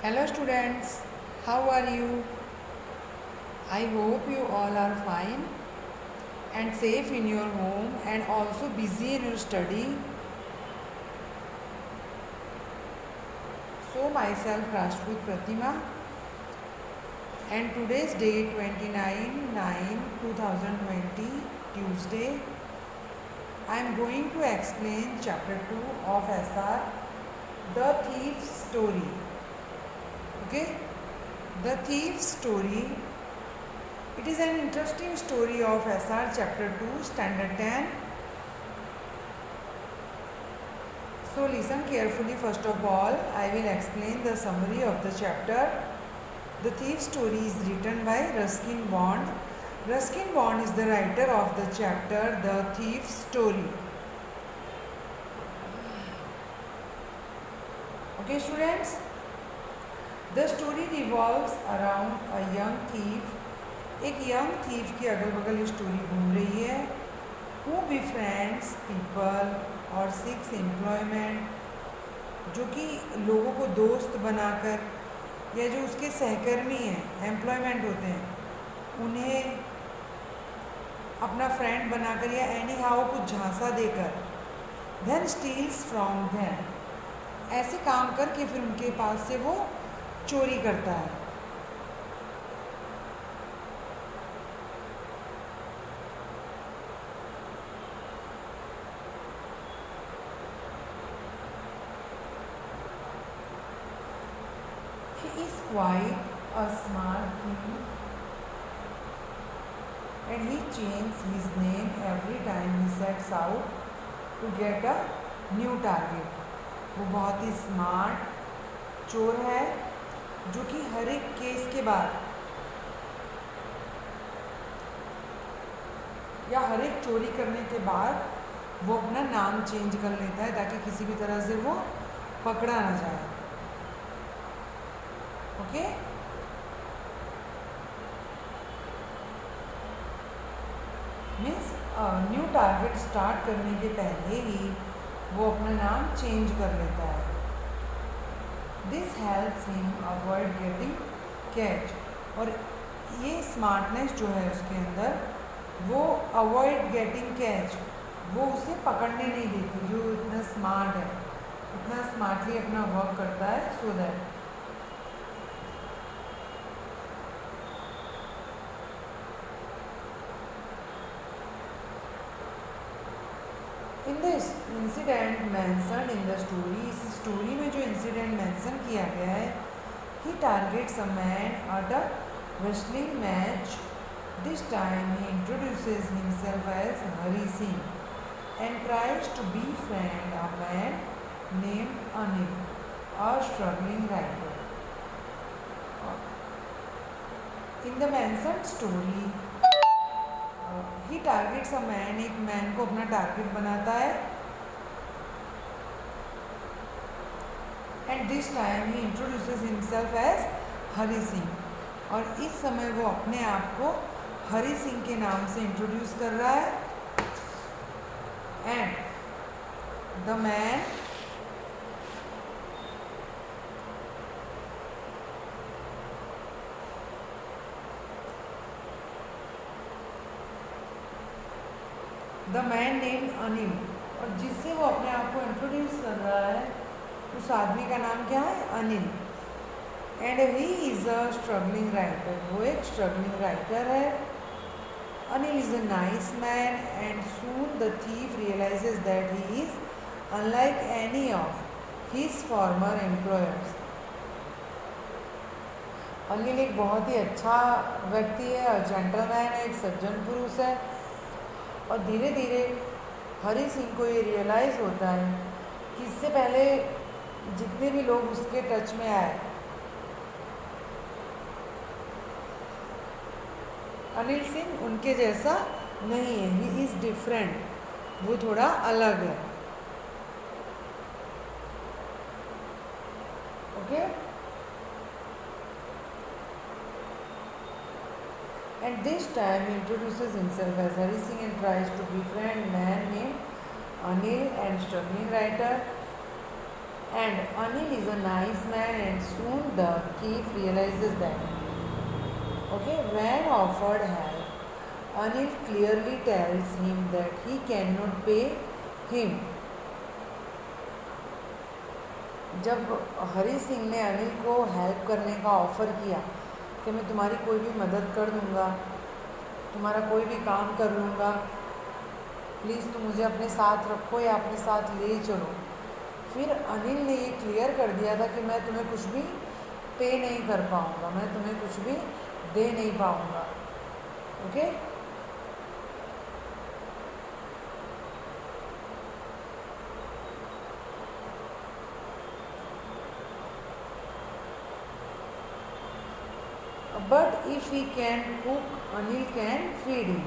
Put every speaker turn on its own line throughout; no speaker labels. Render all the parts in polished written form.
Hello students, how are you? I hope you all are fine and safe in your home and also busy in your study. So myself Rashput Pratima and today's date 29/9/2020 Tuesday. I am going to explain chapter 2 of SR The Thief's Story. Okay? The Thief's Story. It is an interesting story of SR chapter 2 standard 10. So listen carefully. First of all, I will explain the summary of the chapter. The Thief's Story is written by Ruskin Bond. Ruskin Bond is the writer of the chapter The Thief's Story. Okay students, the story revolves around a young thief. एक young thief के अगल बगल story घूम रही है. Who बिफ्रेंड्स people और seeks employment, जो कि लोगों को दोस्त बनाकर या जो उसके सहकर्मी हैं, एम्प्लॉयमेंट होते हैं, उन्हें अपना फ्रेंड बनाकर या एनी हाउ कुछ झांसा देकर, देन स्टील्स फ्रॉम देम, ऐसे काम करके फिर उनके पास से वो चोरी करता है. He is quite a smart thief and he changes his name every time he sets out to get a new target. वो बहुत ही स्मार्ट चोर है जो कि हर एक केस के बाद या हर एक चोरी करने के बाद वो अपना नाम चेंज कर लेता है ताकि किसी भी तरह से वो पकड़ा ना जाए. Okay means new target start करने के पहले ही वो अपना नाम चेंज कर लेता है. This helps him avoid getting catch, और ये स्मार्टनेस जो है उसके अंदर, वो अवॉइड गेटिंग कैच, वो उसे पकड़ने नहीं देती. जो इतना स्मार्ट है, इतना स्मार्टली अपना वर्क करता है, so that in the incident mention in the story, इस स्टोरी में जो इंसिडेंट मैंसन किया गया है, he targets a man at a wrestling match. This time he introduces himself as Hari Singh and tries to befriend a man named Anil, a struggling writer. In the mention story he targets a man, एक man को अपना target बनाता है. And this time he introduces himself as Hari Singh, और इस समय वो अपने आप को हरी सिंह के नाम से इंट्रोड्यूस कर रहा है. And the man named Anil, और जिससे वो अपने आप को इंट्रोड्यूस कर रहा है उस आदमी का नाम क्या है? Anil. And he is a struggling writer, वो एक स्ट्रगलिंग राइटर है. Anil is a nice man and soon the thief realises that he is unlike any of his former employers. Anil एक बहुत ही अच्छा व्यक्ति है और जेंटलमैन है, एक सज्जन पुरुष है. और धीरे धीरे हरी सिंह को ये रियलाइज़ होता है कि इससे पहले जितने भी लोग उसके टच में आए, अनिल सिंह उनके जैसा नहीं है. ही इज़ डिफरेंट, वो थोड़ा अलग है. Okay At this time, he introduces himself as Hari Singh and tries to befriend a man named Anil and struggling writer. And Anil is a nice man, and soon the thief realizes that. Okay, when offered help, Anil clearly tells him that he cannot pay him. जब हरी सिंह ने अनिल को help करने का offer किया कि मैं तुम्हारी कोई भी मदद कर दूंगा, तुम्हारा कोई भी काम कर लूँगा, प्लीज़ तुम मुझे अपने साथ रखो या अपने साथ ले चलो, फिर अनिल ने ये क्लियर कर दिया था कि मैं तुम्हें कुछ भी पे नहीं कर पाऊँगा, मैं तुम्हें कुछ भी दे नहीं पाऊँगा. Okay. But if he can cook Anil can feed him.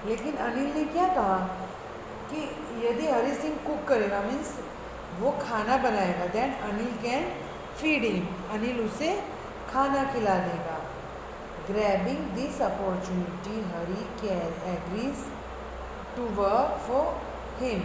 लेकिन अनिल ने क्या कहा कि यदि हरी सिंह कुक करेगा, मीन्स वो खाना बनाएगा, then Anil can feed him, Anil उसे खाना खिला देगा. Grabbing this opportunity Hari agrees to work for him.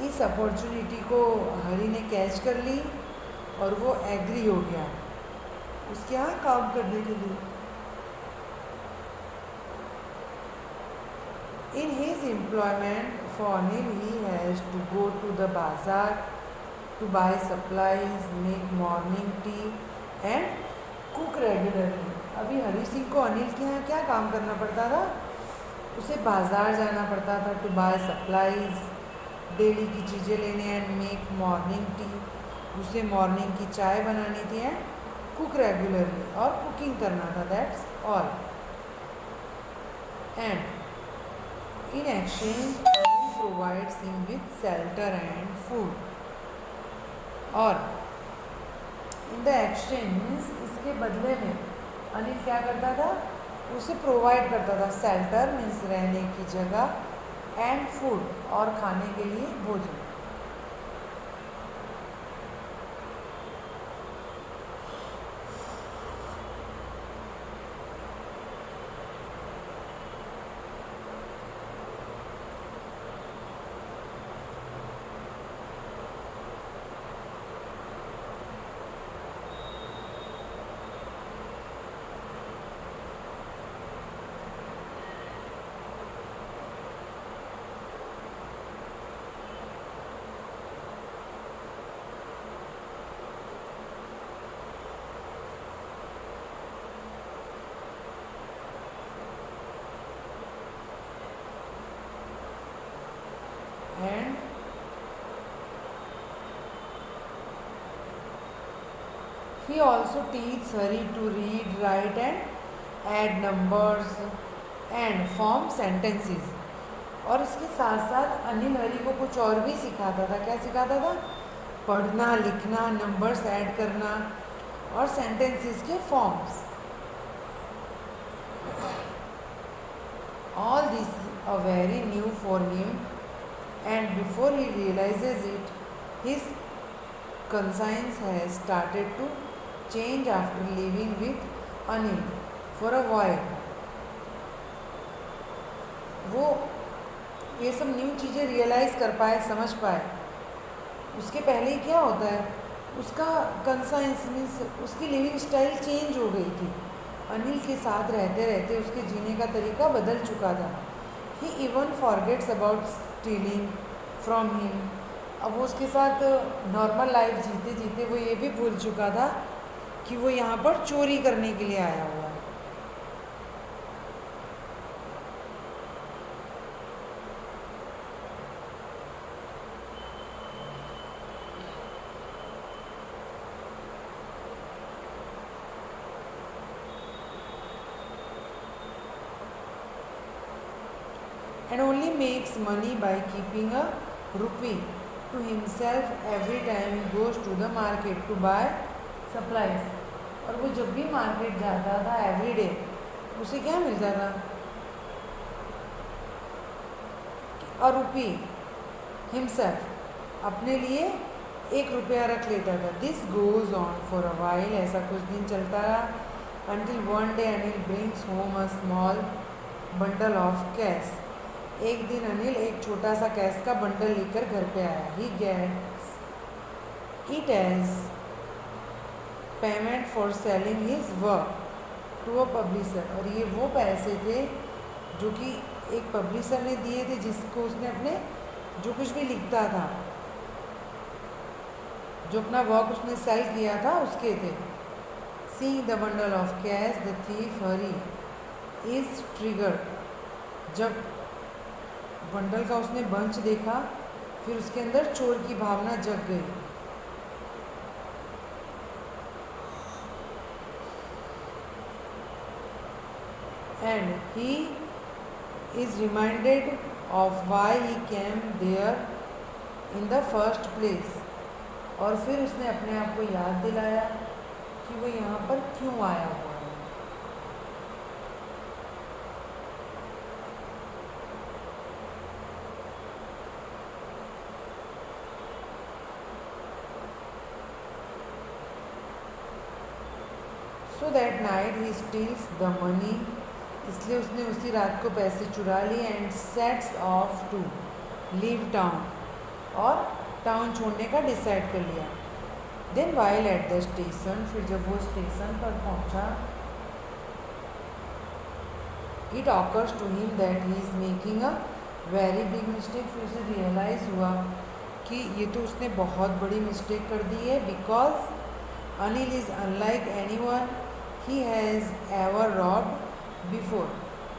इस अपॉर्चुनिटी को हरी ने कैच कर ली और वो एग्री हो गया उसके यहाँ काम करने के लिए. In his employment for Anil, he has to go to the bazaar to buy supplies, make morning tea and cook regularly. अभी हरी सिंह को अनिल के यहाँ क्या काम करना पड़ता था? उसे बाज़ार जाना पड़ता था to buy supplies, डेली की चीज़ें लेने एंड मेक मॉर्निंग टी, उसे मॉर्निंग की चाय बनानी थी एंड कुक रेगुलरली, और कुकिंग करना था. That's all. And in exchange Anil provides him with shelter and food. और in the exchange, इसके बदले में अनिल क्या करता था? उसे प्रोवाइड करता था शेल्टर मीन्स रहने की जगह, एंड फूड और खाने के लिए भोजन. And he also teaches Hari to read, write and add numbers and form sentences. और इसके साथ साथ अनिल हरी को कुछ और भी सिखाता था. क्या सिखाता था? पढ़ना, लिखना, नंबर्स ऐड करना और सेंटेंसेस के forms. All this are very new for him, and before he realizes it, his conscience has started to change after living with Anil for a while. वो ये सब न्यू चीज़ें रियलाइज़ कर पाए, समझ पाए. उसके पहले ही क्या होता है, उसका कंसाइंस मीन्स उसकी लिविंग स्टाइल चेंज हो गई थी. अनिल के साथ रहते रहते उसके जीने का तरीका बदल चुका था. He even forgets about stealing from him. अब वो उसके साथ नॉर्मल लाइफ जीते जीते वो ये भी भूल चुका था कि वो यहाँ पर चोरी करने के लिए आया हुआ है. And only makes money by keeping a rupee to himself every time he goes to the market to buy supplies. और वो जब भी मार्केट जाता था एवरी डे, उसे क्या मिलता था? अ रुपी हिमसेल्फ, अपने लिए 1 रुपया रख लेता था. This goes on for a while. ऐसा कुछ दिन चलता रहा. until one day Anil brings home a small bundle of cash. एक दिन अनिल एक छोटा सा कैश का बंडल लेकर घर पे आया. He gets it as payment for selling his work to a publisher. और ये वो पैसे थे जो कि एक पब्लिशर ने दिए थे जिसको उसने अपने जो कुछ भी लिखता था, जो अपना वर्क उसने सेल किया था उसके थे। Seeing the bundle of cash the thief Hari is triggered. जब बंडल का उसने बंच देखा फिर उसके अंदर चोर की भावना जग गई। And he is reminded of why he came there in the first place. और फिर उसने अपने आप को याद दिलाया कि वो यहाँ पर क्यों आया हुआ है। So that night he steals the money. इसलिए उसने उसी रात को पैसे चुरा लिए। And sets off to leave town. और टाउन छोड़ने का डिसाइड कर लिया। Then while at the station, फिर जब वो स्टेशन पर पहुंचा, it occurs to him that he is making a very big mistake. फिर उसे रियलाइज़ हुआ कि ये तो उसने बहुत बड़ी मिस्टेक कर दी है। Because Anil is unlike any one he has ever robbed before.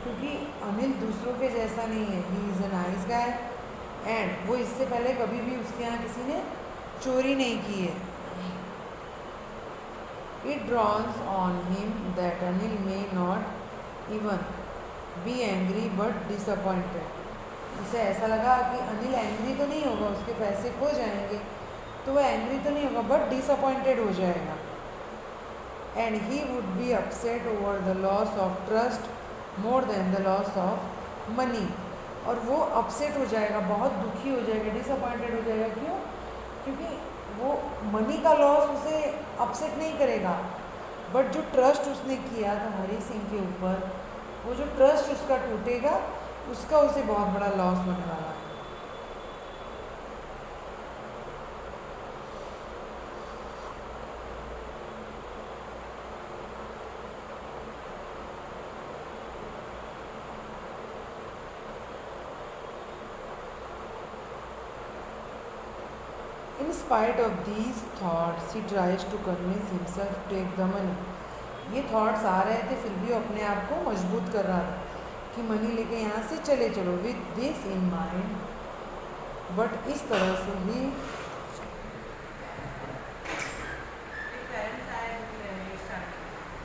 क्योंकि अनिल दूसरों के जैसा नहीं है। ही is a nice guy and वो इससे पहले कभी भी उसके यहाँ किसी ने चोरी नहीं की है। It drones on him that Anil may not even be angry but disappointed. उसे ऐसा लगा कि अनिल एंग्री तो नहीं होगा, उसके पैसे खो जाएंगे तो वह एंग्री तो नहीं होगा बट डिसअपॉइंटेड हो जाएगा। And he would be upset over the loss of trust more than the loss of money. और वो अपसेट हो जाएगा, बहुत दुखी हो जाएगा, डिसअपॉइंटेड हो जाएगा। क्यों? क्योंकि वो मनी का लॉस उसे अपसेट नहीं करेगा बट जो ट्रस्ट उसने किया था हरी सिंह के ऊपर, वो जो ट्रस्ट उसका टूटेगा उसका उसे बहुत बड़ा लॉस होने वाला है। In spite of these thoughts, he tries to convince himself to take the money. ये थॉट्स आ रहे थे फिर भी अपने आप को मजबूत कर रहा था कि मनी लेके यहाँ से चले चलो। With this in mind, but इस तरह से ही